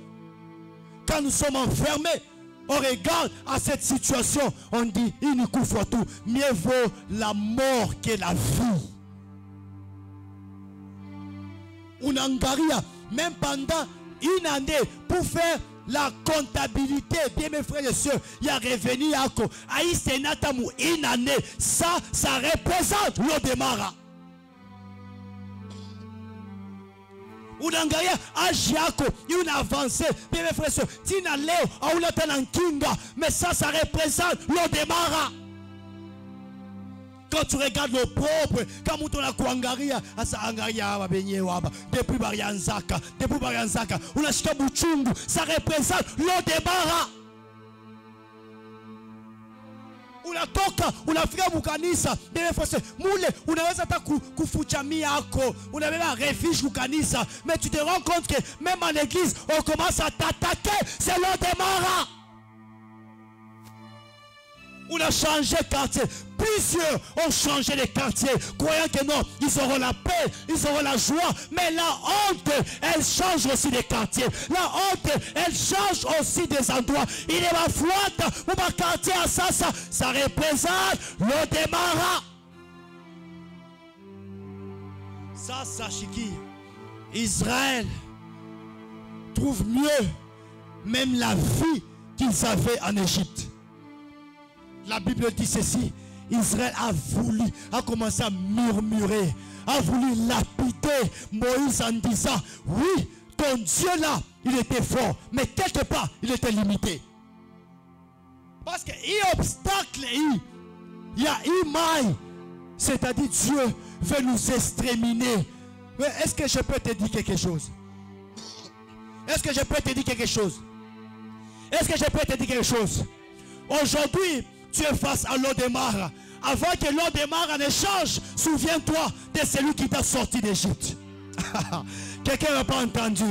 quand nous sommes enfermés, on regarde à cette situation, on dit, il nous couvre tout. Mieux vaut la mort que la vie. Unangaria, même pendant une année, pour faire la comptabilité, bien mes frères et sœurs, il y a revenu à une année, ça représente l'eau de Mara. Unangaria âge yako, une avancée, bien mes frères et sœurs, tina leo, aulata nankinga, mais ça représente l'eau de Mara. Quand tu regardes le propre, quand tu as kuangaria, asa angaria wabenye waba, depuis Barianzaka, on a shika buchungu, ça représente l'eau de Mara. Unatoka, unafika mukanisa, bien frère, mule, unaweza hata kufuchami yako, unabeba refuge kukanisa, mais tu te rends compte que même en l'église, on commence à t'attaquer, c'est l'eau de Mara. On a changé de quartier. Plusieurs ont changé de quartier, croyant que non, ils auront la paix, ils auront la joie. Mais la honte, elle change aussi des quartiers. La honte, elle change aussi des endroits. Il est ma foi, pour ma quartier à ça représente l'eau de Mara. Ça, Sachiki, Israël trouve mieux même la vie qu'ils avaient en Égypte. La Bible dit ceci. Israël a commencé à murmurer, a voulu lapider Moïse en disant, oui, ton Dieu là, il était fort, mais quelque part, il était limité. Parce qu'il y a obstacle, il y a maille, c'est-à-dire Dieu veut nous exterminer. Est-ce que je peux te dire quelque chose? Est-ce que je peux te dire quelque chose? Est-ce que je peux te dire quelque chose? Aujourd'hui, tu es face à Lodémar. Avant que Lodémar en échange, souviens-toi de celui qui t'a sorti d'Égypte. Quelqu'un n'a pas entendu.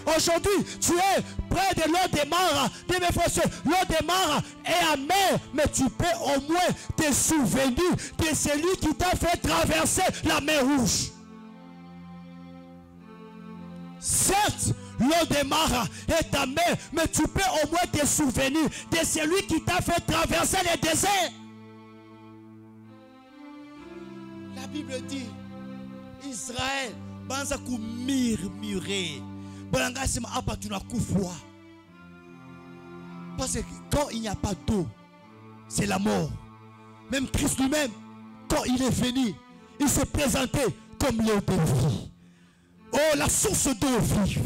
Aujourd'hui, tu es près de Lodémar. De mes frères, Lodémar est amer, mais tu peux au moins te souvenir de celui qui t'a fait traverser la mer Rouge. Certes, Lodémar est amer, mais tu peux au moins te souvenir de celui qui t'a fait traverser le désert. La Bible dit, Israël, banza ku murmurer. Parce que quand il n'y a pas d'eau, c'est la mort. Même Christ lui-même, quand il est venu, il s'est présenté comme l'eau de vie. Oh, la source d'eau vive.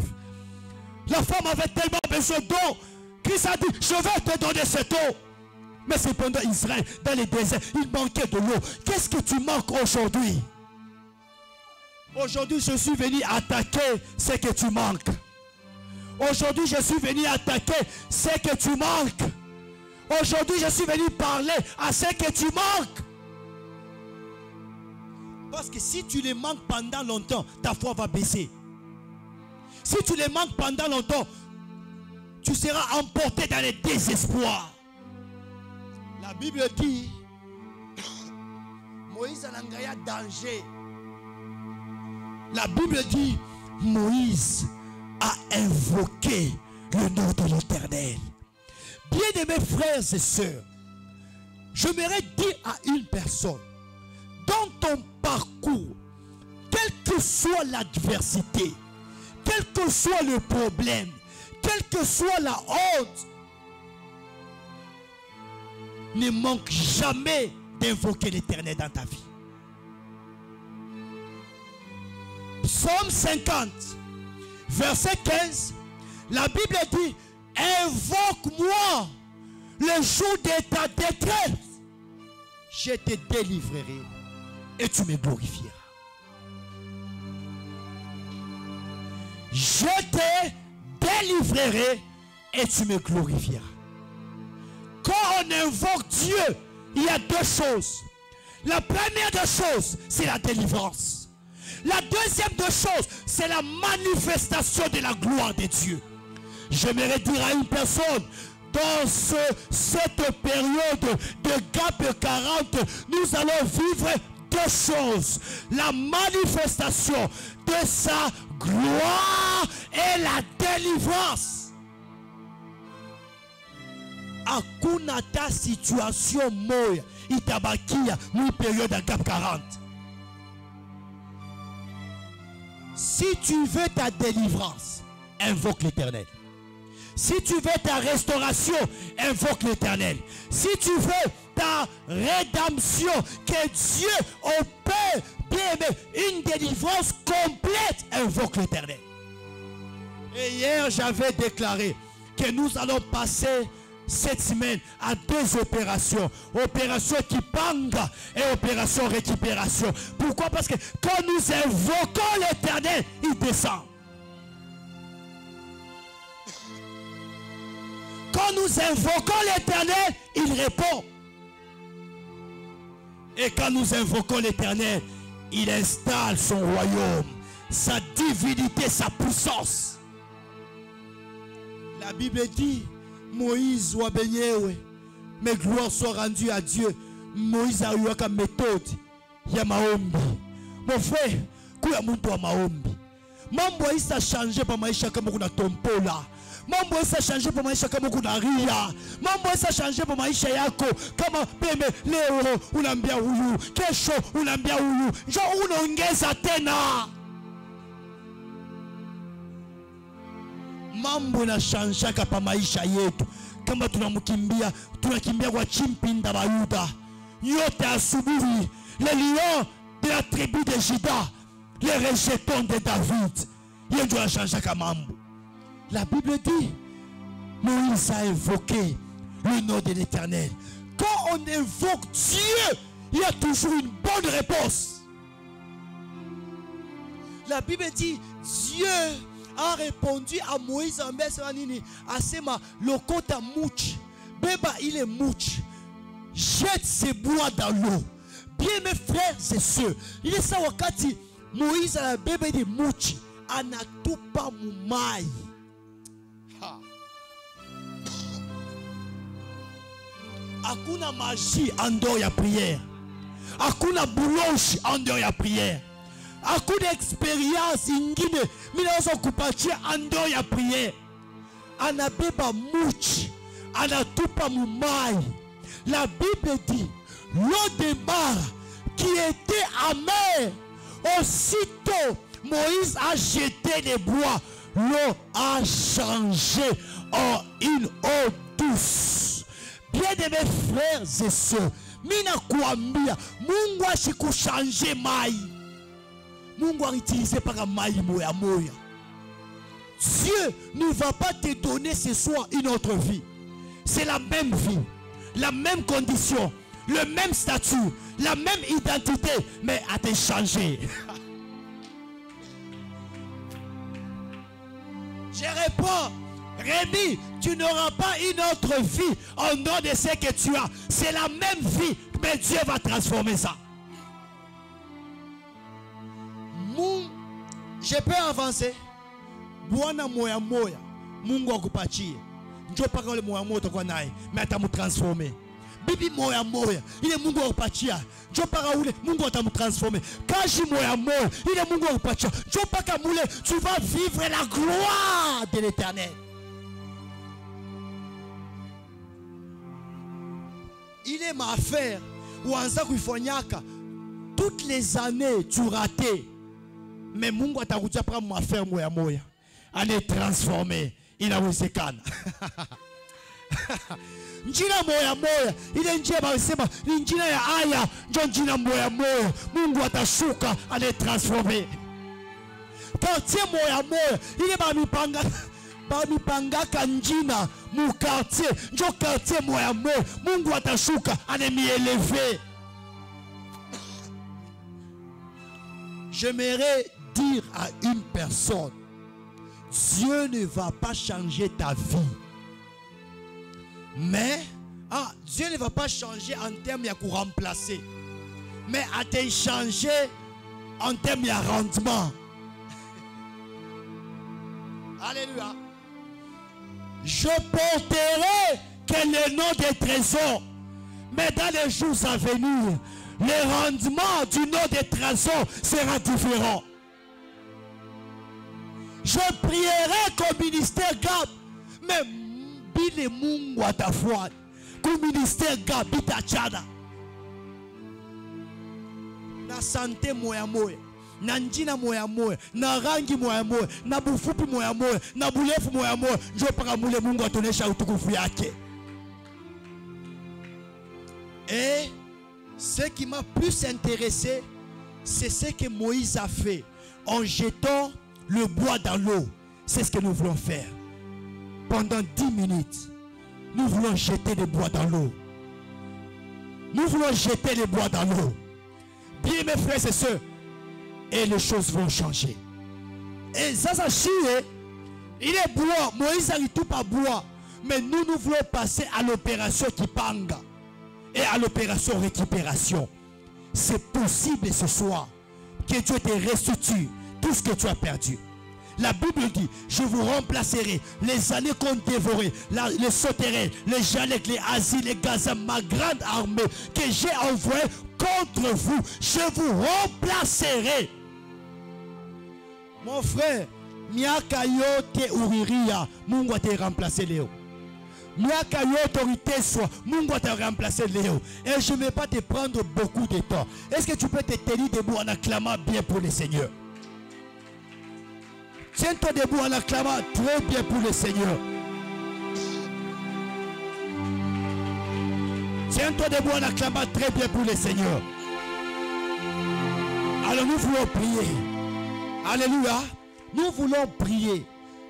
La femme avait tellement besoin d'eau. Christ a dit, je vais te donner cette eau. Mais cependant, Israël, dans les déserts, il manquait de l'eau. Qu'est-ce que tu manques aujourd'hui? Aujourd'hui, je suis venu attaquer ce que tu manques. Aujourd'hui, je suis venu attaquer ce que tu manques. Aujourd'hui, je suis venu parler à ce que tu manques. Parce que si tu les manques pendant longtemps, ta foi va baisser. Si tu les manques pendant longtemps, tu seras emporté dans le désespoir. La Bible dit, Moïse a un danger. La Bible dit, Moïse a invoqué le nom de l'Éternel. Bien-aimés frères et sœurs, j'aimerais dire à une personne, dans ton parcours, quelle que soit l'adversité, quel que soit le problème, quelle que soit la honte, ne manque jamais d'invoquer l'Éternel dans ta vie. Psaume 50, verset 15, la Bible dit, invoque-moi le jour de ta détresse, je te délivrerai et tu me glorifieras. Je te délivrerai et tu me glorifieras. Quand on invoque Dieu, il y a deux choses. La première des choses, c'est la délivrance. La deuxième des choses, c'est la manifestation de la gloire de Dieu. J'aimerais dire à une personne, dans cette période de GAP 40, nous allons vivre deux choses. La manifestation de sa gloire et la délivrance. Hakuna ta situation moya itabakia une période de GAP 40. Si tu veux ta délivrance, invoque l'Éternel. Si tu veux ta restauration, invoque l'Éternel. Si tu veux ta rédemption, que Dieu opère une délivrance complète, invoque l'Éternel. Et hier, j'avais déclaré que nous allons passer cette semaine à deux opérations. Opération Kipanga et opération récupération. Pourquoi? Parce que quand nous invoquons l'Éternel, il descend. Quand nous invoquons l'Éternel, il répond. Et quand nous invoquons l'Éternel, il installe son royaume, sa divinité, sa puissance. La Bible dit, Moïse wa benyewe, mais gloire soit rendue à Dieu. Moïse a eu une méthode ya maombi. Mon frère, kuya muntu wa maombi. Mambo isa changé pa maisha kama kuna tompola. Mambo yaweza changer kwa maisha kama kuna ria. Mambo yaweza changer kwa maisha yako kama peme leo unaambia huyu, kesho unaambia huyu, njoo unaongeza tena. Mambo yanashangaka pa maisha yetu kama tunakimbia kwa chimpinda bayuda. Yote asubuhi, les lions de la tribu de Juda, les rejetons de David. Yeye ndio anashangaka mambo. La Bible dit, Moïse a invoqué le nom de l'Éternel. Quand on invoque Dieu, il y a toujours une bonne réponse. La Bible dit, Dieu a répondu à Moïse en Bessanini, Asema, lokota mouch, beba il est mouch, jette ses bois dans l'eau. Bien mes frères et sœurs, il est ça wakati Moïse a la bébé de mouch, anatupa mumai. Hakuna magie en dehors ya prière. Hakuna bouloche en dehors ya prière. Hakuna expérience ingine minaweza kupatia en dehors ya prière. Anabeba mouche, anatupa mumai. La Bible dit, l'eau de mar qui était amère, aussitôt Moïse a jeté les bois, l'eau a changé en une eau douce. Bien de mes frères et sœurs, mina kuambia, Mungu asikushanje mai. Mungu a utilisé par mai moya moya. Dieu ne va pas te donner ce soir une autre vie. C'est la même vie, la même condition, le même statut, la même identité, mais à te changer. Je réponds, Rémi, tu n'auras pas une autre vie en dehors de ce que tu as. C'est la même vie, mais Dieu va transformer ça. Je peux avancer. Bwana moya moya, Mungu akupatie. Njoo paka ule moya moya utakuwa naye, mais atamutransformer. Bibi moya moya, ile Mungu akupatia. Njoo paka ule, Mungu atamutransformer. Kaji moya moya, ile Mungu akupatia. Njoo paka mule, tu vas vivre la gloire de l'Éternel. Il est ma affaire. Ouanza kuifanyaka. Toutes les années, tu ratais. Mais Mungu atakuja prendre ma affaire moya moya. Allez transformer. Inawezekana. Njina moya moya. Ile njia basema ni njina ya aya, ndio njina moya moya. Mungu atashuka allez transformer. Quartier moya moya. Ile bamipangaka njina mu quartier, ndio quartier moya moya. Mungu atashuka allez m'élever. J'aimerais dire à une personne, Dieu ne va pas changer ta vie. Mais, Dieu ne va pas changer en termes de remplacer. Mais à te changer en termes de rendement. Alléluia. Je porterai que le nom des trésors. Mais dans les jours à venir, le rendement du nom des trésors sera différent. Je prierai qu'au ministère Gab, mais bile Mungu atafua, qu'au ministère Gab bitachada. Na santé moya moya, na njina moya moya, na rangi moya moya, na bufupi moya moya, na bulefu moya moya, njoo paka mule Mungu atonesha utukufu yake. Et ce qui m'a plus intéressé, c'est ce que Moïse a fait en jetant le bois dans l'eau. C'est ce que nous voulons faire. Pendant 10 minutes, nous voulons jeter le bois dans l'eau. Nous voulons jeter le bois dans l'eau. Bien mes frères et sœurs, et les choses vont changer. Et ça chie, il est bois. Moïse a dit tout pas bois. Mais nous voulons passer à l'opération Kipanga. Et à l'opération récupération. C'est possible ce soir que Dieu te restitue tout ce que tu as perdu. La Bible dit, je vous remplacerai les années qu'on dévorait, les sauterelles, les jalèques, les asiles, les gazans, ma grande armée que j'ai envoyée contre vous. Je vous remplacerai. Mon frère, miaka yote uriria, Mungu ataremplacer leo. Miaka yote uriteswa, Mungu ataremplacer leo. Et je ne vais pas te prendre beaucoup de temps. Est-ce que tu peux te tenir debout en acclamant bien pour le Seigneur? Tiens-toi debout en acclamant très bien pour le Seigneur. Tiens-toi debout en acclamant très bien pour le Seigneur. Alors nous voulons prier. Alléluia. Nous voulons prier.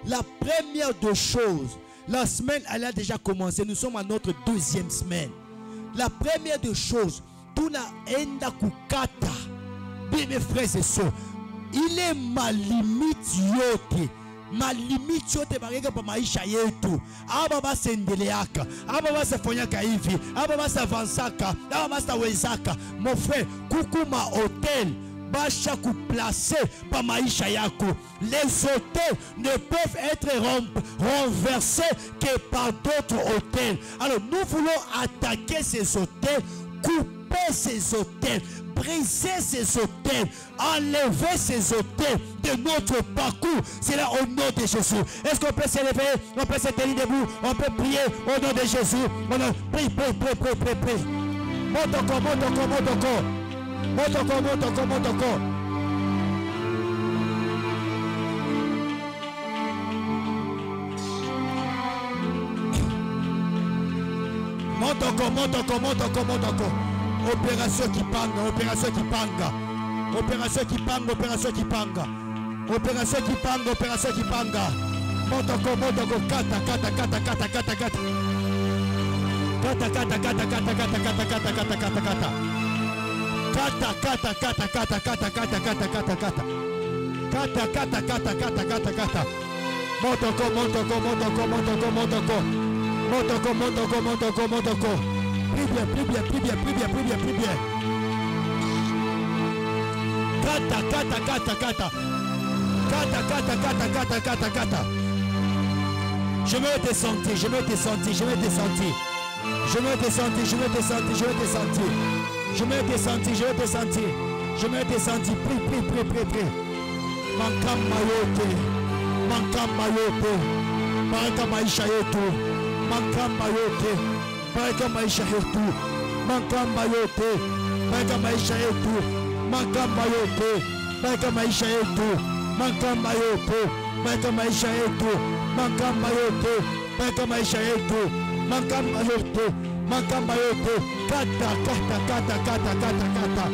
La première des choses, la semaine elle a déjà commencé. Nous sommes à notre deuxième semaine. La première des choses, tout n'a enda kukata. Bien mes frères et sœurs, il est ma limite yote. Ma limite yote barega pa maisha yetu. Aba basendeleaka, aba basafonyaka hivi, aba basavanzaka, aba basawezaka. Mon frère, kukuma hôtel bacha kuplacer pa maisha yako. Les hôtels ne peuvent être renversés que par d'autres hôtels. Alors nous voulons attaquer ces hôtels, couper ces hôtels, briser ces hôtels, enlever ces hôtels de notre parcours. C'est là au nom de Jésus. Est-ce qu'on peut se lever? On peut se tenir debout? On peut prier au nom de Jésus? Prie, prie, prie, prie, prie, prie. Monte encore, monte encore, monte encore. Monte encore, monte encore, monte encore. Monte encore, monte encore, monte encore, monte encore. Opération qui panga, opération qui panga. Opération qui panga, opération qui panga. Opération qui panga, opération qui panga. Monte encore, kata, kata, kata, kata, kata, kata. Kata, kata, kata, kata, kata, kata, kata, kata, kata, kata. Kata, kata, kata, kata, kata, kata, kata, kata, kata. Kata, kata, kata, kata, kata, kata. Monte encore, monte encore, monte encore, monte encore, monte encore. Monte encore, monte encore, monte encore, monte encore. Prie bien, prie bien, prie bien, prie bien, prie bien, prie bien. Kata, kata, kata, kata. Kata, kata, kata, kata, kata, kata. Je veux te sentir, je veux te sentir, je veux te sentir. Je veux te sentir, je veux te sentir, je veux te sentir. Je veux te sentir, je veux te sentir. Je veux te sentir. Prie, prie, prie, prie, prie. Mankam mayote. Mankam mayote. Baraka maisha yetu. Mankam mayote. Baraka maisha yetu. Mankam mayote. Baraka maisha yetu. Mankam mayote. Baraka maisha yetu. Mankam mayote. Baraka maisha yetu. Mankam mayote. Baraka maisha yetu. Mankam mayote. Mankam mayote. Kata, kata, kata, kata, kata, kata.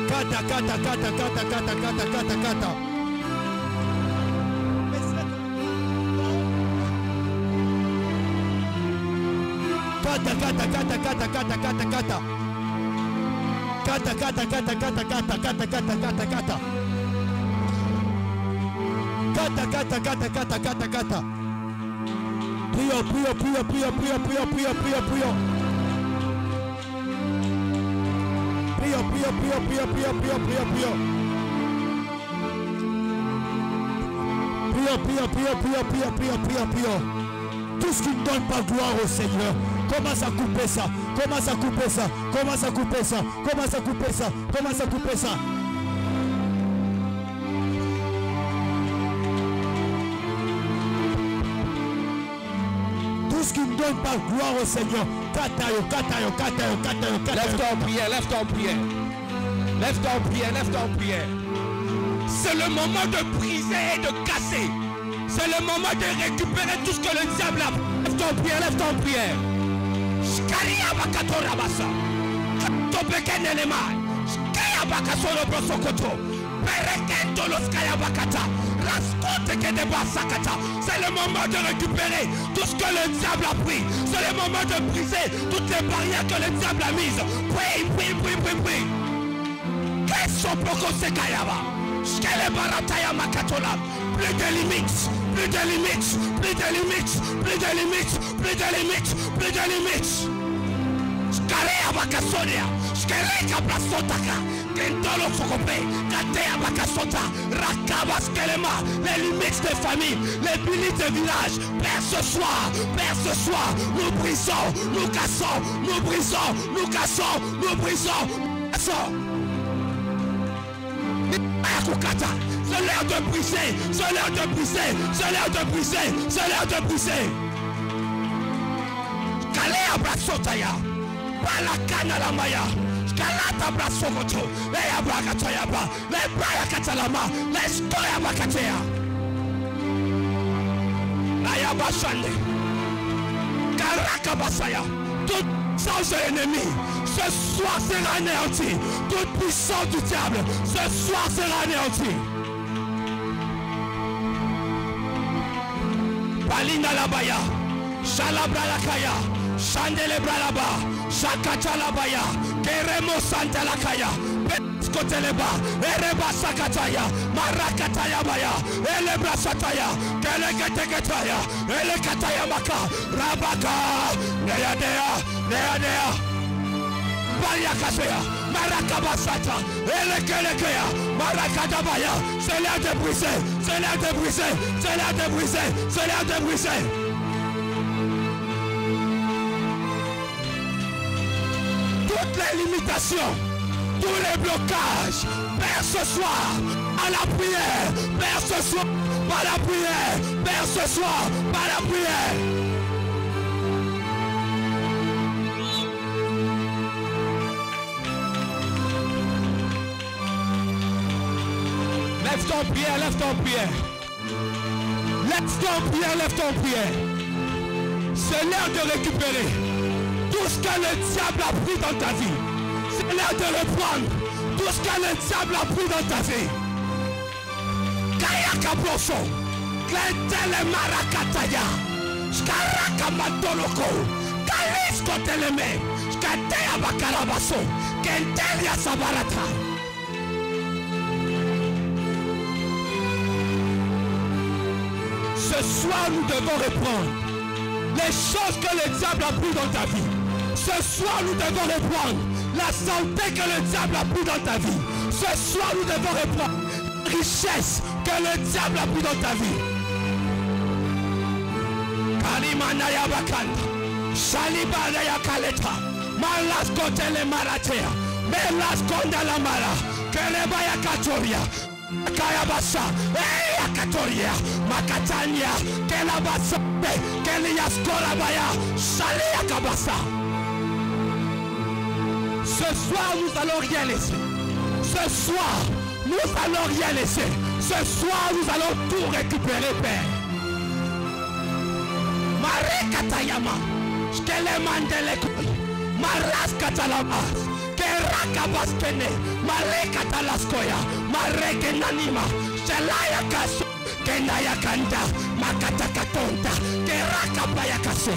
Kata, kata, kata, kata, kata, kata, kata, kata. Kata, kata, kata, kata, kata, kata, kata. Kata, kata, kata, kata, kata, kata, kata, kata, kata. Kata, kata, kata, kata, kata, kata. Prions, prions, prions, prions, prions, prions, prions, prions, prions. Prions, prions, prions, prions, prions, prions, prions, prions. Prions, prions, prions, prions, prions, prions, prions, prions. Tout ce qui ne donne pas gloire au Seigneur, commence à couper ça, commence à couper ça, commence à couper ça, commence à couper ça, commence à couper ça. Tout ce qui ne donne pas gloire au Seigneur, katayo, katayo, katayo, katayo, katayo. Lève-toi en prière, lève-toi en prière. Lève-toi en prière, lève-toi en prière. C'est le moment de briser et de casser. C'est le moment de récupérer tout ce que le diable a. Lève-toi en prière, lève-toi en prière. Shkaria bakato rabasa. Kato bekenele mai. Shkaya bakaso roboso koto. Perekento loskaya bakata. Raskote kede basakata. C'est le moment de récupérer tout ce que le diable a pris. C'est le moment de briser toutes les barrières que le diable a mises. Prie, prie, prie, prie, prie. Qu'est-ce qu'on se kayaba? Shkele barataya makatola. Plus de limites, plus de limites, plus de limites, plus de limites, plus de limites, plus de limites. Shkarea bakasonia, shkeleka plasotaka, kentolo sokope, katea bakasota, rakaba skelema, les limites des familles, les limites des villages. Père ce soir, nous brisons, nous cassons, nous brisons, nous cassons, nous brisons, nous cassons. C'est l'heure de briser, c'est l'heure de briser, c'est l'heure de briser, c'est l'heure de briser. Kalea Brasotaya, Balakana la Maya, Kalata Brasomoto, Lea Brakatayaba, Le Braya Katalama, Le Stoya Bakatea, Laya Bashande, Karaka Basaya, tout sans ennemi, ce soir sera anéanti, toute puissance du diable, ce soir sera anéanti. Balina la Baya, Shalabra la Kaya, Chandele Bralaba, Shakata la Baya, Keremo Santa la Kaya, Skoteleba, Ereba Sakataya, Marakataya Baya, Elebra Sataya, Keleketeketaya, Elekataya Maka, Rabaka, Neadea, Neadea, Baliakasea, Marakabasata, Elekelekea, Marakadabaya, c'est l'heure de briser, c'est l'heure de briser, c'est l'heure de briser, c'est l'heure de briser. Toutes les limitations, tous les blocages, Père ce soir, à la prière, Père ce soir, par la prière, Père ce soir, par la prière. Lève ton prière, lève ton prière. Lève ton prière, lève ton prière. C'est l'heure de récupérer tout ce que le diable a pris dans ta vie. C'est l'heure de reprendre tout ce que le diable a pris dans ta vie. Kaya Kabroso, Klentele Marakataya, Skaraka Matoloko, Kalisko Teleme, Skatea Bakarabaso, Kentelia Sabarata. Ce soir, nous devons reprendre les choses que le diable a pris dans ta vie. Ce soir, nous devons reprendre la santé que le diable a pris dans ta vie. Ce soir, nous devons reprendre la richesse que le diable a pris dans ta vie. Kalimanaya Bakanda, Shalibanaya Kaleta, Malas Kotele Maratea, Melas Kondala Mara, Kelebaya Katoria. Kayabasa, Katoria, Makatania, Kelabasa, Kelias Korabaya, Shalia Kabasa. Ce soir, nous allons rien laisser. Ce soir, nous allons rien laisser. Ce soir, nous allons tout récupérer, Père. Marekatayama, Skelemandelekoi, Maras Katalamas. Kerakabaskene, Marekatalaskoya, Marekenanima, Shalaya Kaso, Kenaya Kanda, Makatakatonta, Kerakabayakase.